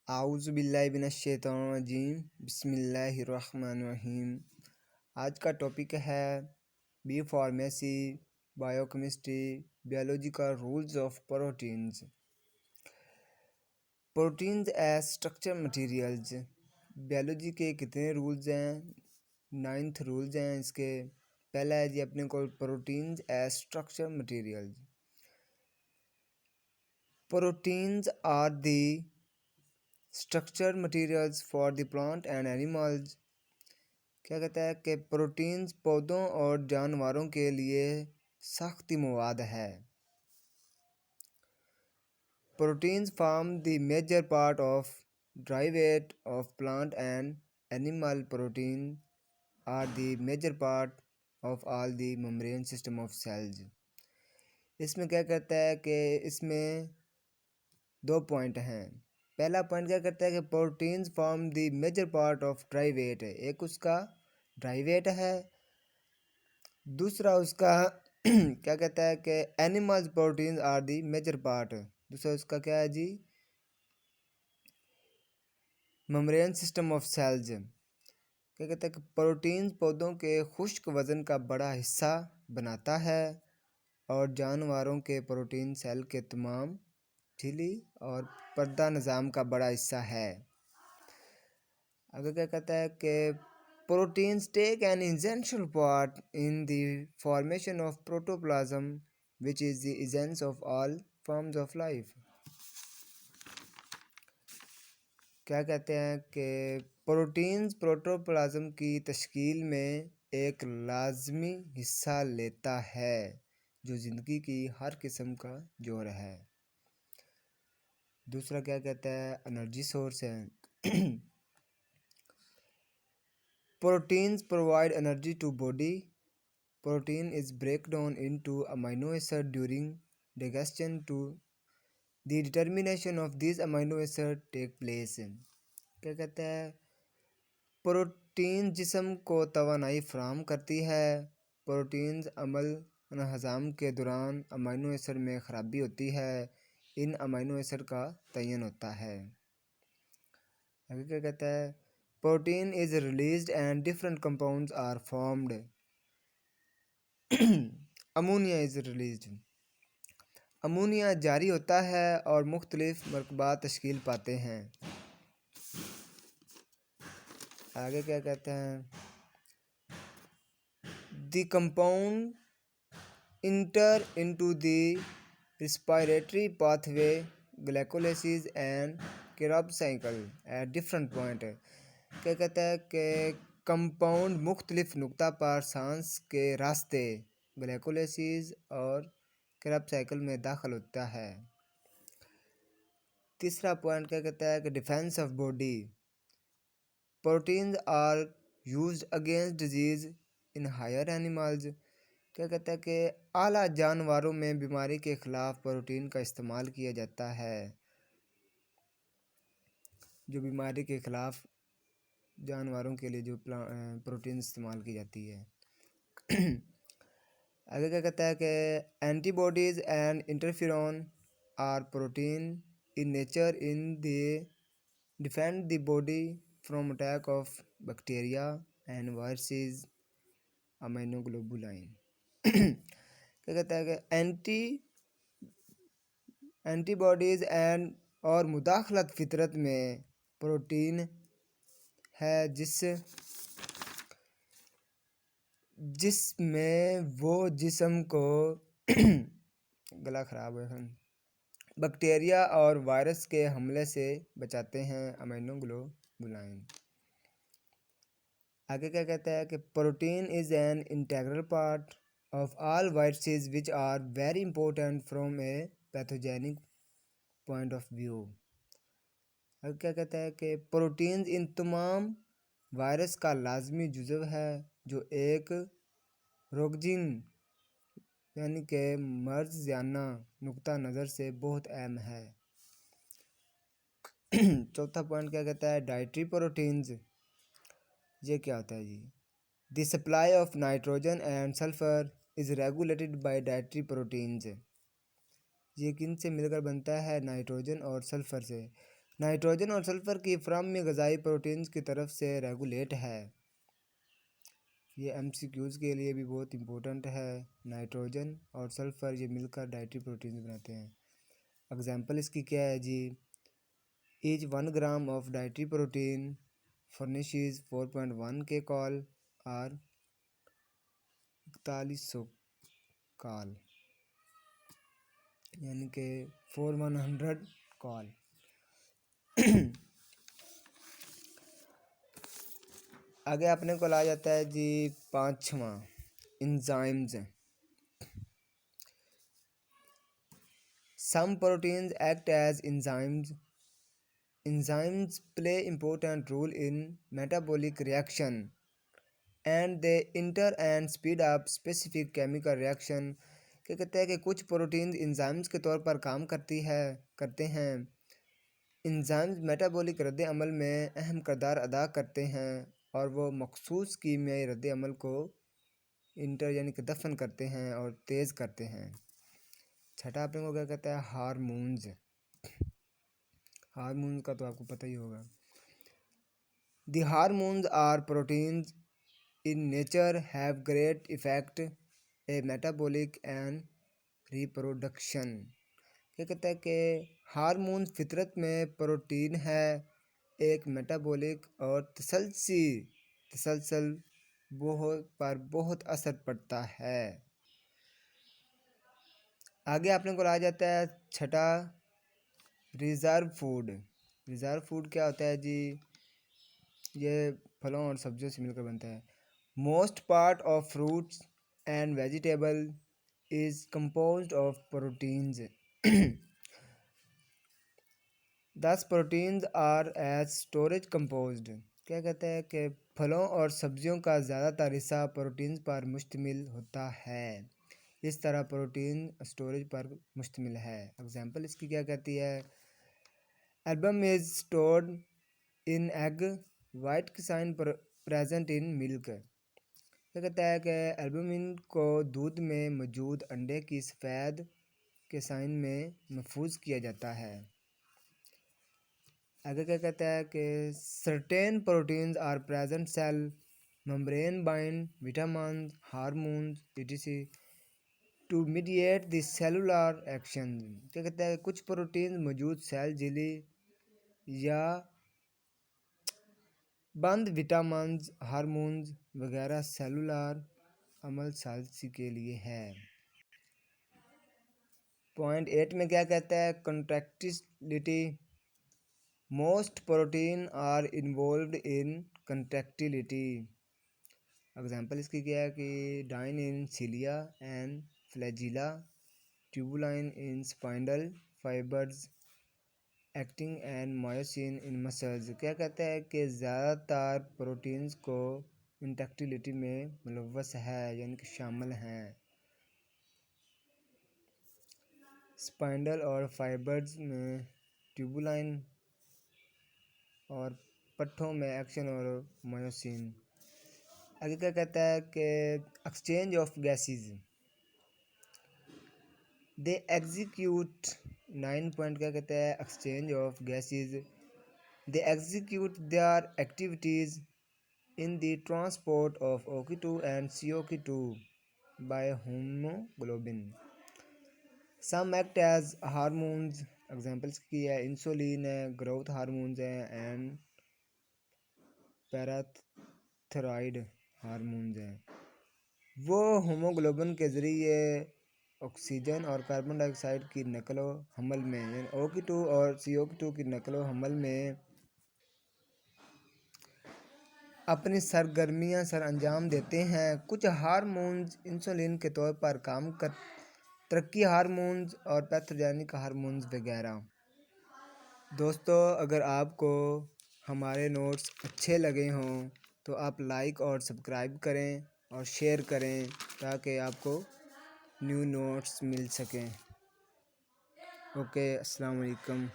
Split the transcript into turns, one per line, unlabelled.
आउज़ु बिल्लाहि मिनश्शैतानिर्रजीम बिस्मिल्लाहिर्रहमानिर्रहीम। आज का टॉपिक है B pharmacy, biochemistry, biological rules of proteins. Proteins as structure materials. Biology के कितने रूल्स हैं? 9th रूल्स हैं इसके। पहला है जी अपने को proteins as structure materials. Proteins are the structure materials for the plant and animals. क्या कहता है कि प्रोटीन्स पौधों और जानवरों के लिए सख्ती मवाद है। Proteins form the major part of dry weight of plant and animal. Protein are the major part of all the membrane system of cells. इसमें क्या कहता है कि इसमें 2 पॉइंट हैं। पहला पॉइंट क्या करता है कि proteins form the major part of dry weight है। एक उसका ड्राई वेट है, दूसरा उसका क्या कहता है कि animals proteins are the major part. दूसरा उसका क्या है जी? Membrane system of cells. क्या कहता है कि प्रोटीन्स पौधों के खुश्क वजन का बड़ा हिस्सा बनाता है और जानवरों के प्रोटीन सेल के तमाम झिल्ली और पर्दा निज़ाम का बड़ा हिस्सा है। अगर क्या कहता है कि proteins take an essential part in the formation of protoplasm which is the essence of all forms of life. क्या कहते हैं कि प्रोटीन्स प्रोटोप्लाज्म की तश्कील में एक लाजमी हिस्सा लेता है जो ज़िंदगी की हर किस्म का जोर है। दूसरा क्या कहता है? एनर्जी सोर्स है। Proteins provide energy to body. Protein is break down into amino acid during digestion to the determination of these amino acid take place. क्या कहता है? प्रोटीन जिस्म को तवानाई फराहम करती है। प्रोटीन्स अमल हज़म के दौरान अमीनो एसिड में ख़राबी होती है। इन अमीनो एसिड का तयन होता है। आगे क्या कहता है? Protein is released and different compounds are formed. Ammonia is released. Ammonia जारी होता है और मुख्तलिफ मरकबात तश्कील पाते हैं। आगे क्या कहते हैं? The compound inter into the respiratory pathway, glycolysis and Krebs cycle at different point. क्या कहता है कि कंपाउंड मुख्तलिफ नुक्ता पर सांस के रास्ते ग्लाइकोलाइसिस और क्रेब्स साइकिल में दाखिल होता है। तीसरा पॉइंट क्या कहता है कि defence of body. Proteins are used against disease in higher animals. क्या कहता है कि आला जानवरों में बीमारी के खिलाफ प्रोटीन का इस्तेमाल किया जाता है। जो बीमारी के खिलाफ जानवरों के लिए जो प्रोटीन इस्तेमाल की जाती है। आगे क्या कहता है कि antibodies and interferon are protein in nature in the defend the body from attack of bacteria and viruses immunoglobulin. क्या कहता है कि एंटीबॉडीज एंड और मुदाखलत फितरत में प्रोटीन है जिसमें वो जिस्म को गला ख़राब है बैक्टीरिया और वायरस के हमले से बचाते हैं। अमीनोग्लोबुलिन। आगे क्या कहता है कि protein is an integral part of all viruses which are very important from a pathogenic point of view. आगे क्या कहता है कि प्रोटीन्स इन तमाम वायरस का लाजमी जुज़व है जो एक रोगज़ीन यानी कि मर्ज़याना नुक्ता नज़र से बहुत अहम है। चौथा पॉइंट क्या कहता है? Dietary proteins. ये क्या होता है जी? The supply of nitrogen and sulphur is regulated by dietary proteins. ये किन से मिलकर बनता है? नाइट्रोजन और सल्फर से। नाइट्रोजन और सल्फर की फ्रॉम में ग़िज़ाई प्रोटीन्स की तरफ से रेगुलेट है। ये एमसीक्यूज़ के लिए भी बहुत इम्पोर्टेंट है। नाइट्रोजन और सल्फ़र ये मिलकर डाइटरी प्रोटीन्स बनाते हैं। एग्जांपल इसकी क्या है जी? Each 1 gram of dietary protein furnishes 4.1 k call और 4100 कॉल, यानी कि 4100 कॉल। आगे अपने को ला जाता है जी 5वां, enzymes. Some proteins act as enzymes. Enzymes play important role in metabolic reaction and they enter and speed up specific chemical reaction। क्या कहते हैं कि कुछ प्रोटीन्स एंजाइम्स के तौर पर काम करते हैं। एंजाइम्स मेटाबॉलिक रद्द अमल में अहम किरदार अदा करते हैं और वो मखसूस कीमियाई रद्द अमल को इंटर यानी कि दफन करते हैं और तेज़ करते हैं। छठा अपने को क्या कहता है? हार्मोन्स। हार्मोन्स का तो आपको पता ही होगा। The hormones are proteins in nature have great effect a metabolic and reproduction। क्या कहता है कि हार्मोन फितरत में प्रोटीन है, एक मेटाबॉलिक और तसलसल बहुत असर पड़ता है। आगे आपने को आ जाता है छठा, रिजर्व फूड। रिजर्व फूड क्या होता है जी? ये फलों और सब्जियों से मिलकर बनता है। Most part of fruits and vegetable is composed of proteins. 10 proteins are as storage composed. क्या कहते हैं कि फलों और सब्जियों का ज़्यादातर हिस्सा प्रोटीन्स पर मुश्तमिल होता है। इस तरह प्रोटीन स्टोरेज पर मुश्तमिल है। एग्जांपल इसकी क्या कहती है? Album is stored in egg, white casein present in milk. क्या कहता है कि एल्बुमिन को दूध में मौजूद अंडे की सफ़ेद के साइन में महफूज किया जाता है। आगे क्या कहता है कि certain proteins are present cell membrane bind vitamin hormones etc to mediate the cellular action. क्या कहता है? कुछ प्रोटीन मौजूद सेल झिल्ली या बंद विटामिन्स हार्मोन्स वगैरह सेलुलर अमल सालसी के लिए है। पॉइंट 8 में क्या कहता है? Contractility. Most protein are involved in contractility. Example इसकी क्या है कि dynein in cilia and flagella, tubulin in spindle fibres actin and myosin in muscles. क्या कहता है कि ज़्यादातर प्रोटीन्स को इंटैक्टिलिटी में मुलव्वस है यानी कि शामिल हैं। स्पाइंडल और फाइबर्स में ट्यूबुलाइन और पट्ठों में एक्शन और मायोसिन। आगे क्या कहता है कि exchange of gases they execute. 9 point क्या कहता है? Exchange of gases they execute there activities in the transport of OQ2 and COQ2 by hemoglobin. Some act as hormones। Examples की है इंसुलिन है, ग्रोथ हार्मोन्स हैं एंड पैराथायरॉयड हार्मोन्स हैं। वो haemoglobin के ज़रिए ऑक्सीजन और कार्बन डाइऑक्साइड की नकलो हमल में यानी OQ2 और COQ2 की नकलो हमल में अपनी सरगर्मियां सर अंजाम देते हैं। कुछ हार्मोन्स इंसुलिन के तौर पर काम कर तरक्की हार्मोन्स और पैथोजेनिक हार्मोन्स वगैरह। दोस्तों, अगर आपको हमारे नोट्स अच्छे लगे हों तो आप लाइक और सब्सक्राइब करें और शेयर करें ताकि आपको न्यू नोट्स मिल सकें। ओके, अस्सलाम वालेकुम।